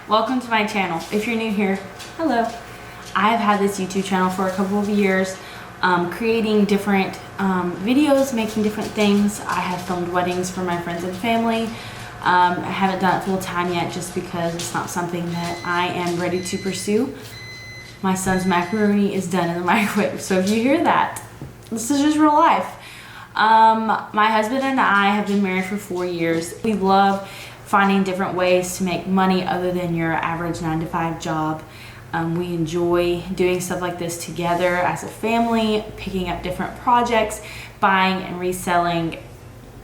Welcome to my channel. If you're new here, hello. I have had this YouTube channel for a couple of years, creating different videos, making different things. I have filmed weddings for my friends and family. I haven't done it full time yet just because it's not something that I am ready to pursue. My son's macaroni is done in the microwave, so if you hear that, this is just real life. My husband and I have been married for 4 years. We love finding different ways to make money other than your average 9-to-5 job. We enjoy doing stuff like this together as a family, picking up different projects, buying and reselling,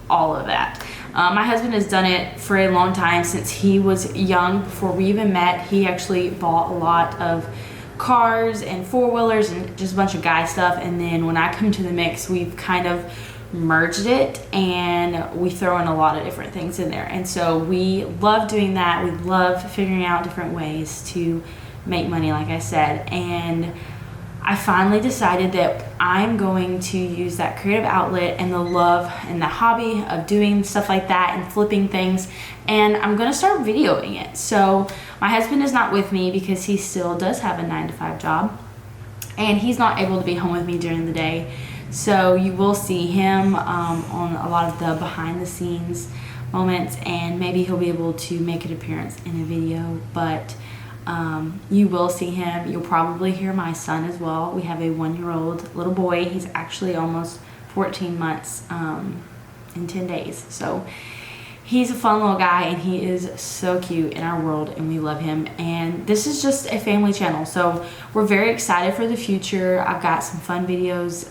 all of that. My husband has done it for a long time. Since he was young, before we even met, he actually bought a lot of cars and four-wheelers and just a bunch of guy stuff. And then when I come to the mix, we've kind of merged it and we throw in a lot of different things in there. And so we love doing that. We love figuring out different ways to make money, like I said. And I finally decided that I'm going to use that creative outlet and the love and the hobby of doing stuff like that and flipping things, and I'm going to start videoing it. So my husband is not with me because he still does have a 9-to-5 job and he's not able to be home with me during the day. So you will see him on a lot of the behind the scenes moments, and maybe he'll be able to make an appearance in a video, but you will see him. You'll probably hear my son as well. We have a 1-year-old little boy. He's actually almost 14 months in 10 days. So he's a fun little guy and he is so cute in our world and we love him. And this is just a family channel. So we're very excited for the future. I've got some fun videos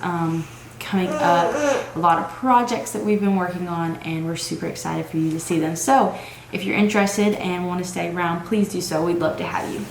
coming up, a lot of projects that we've been working on, and we're super excited for you to see them. So if you're interested and want to stay around, please do so. We'd love to have you.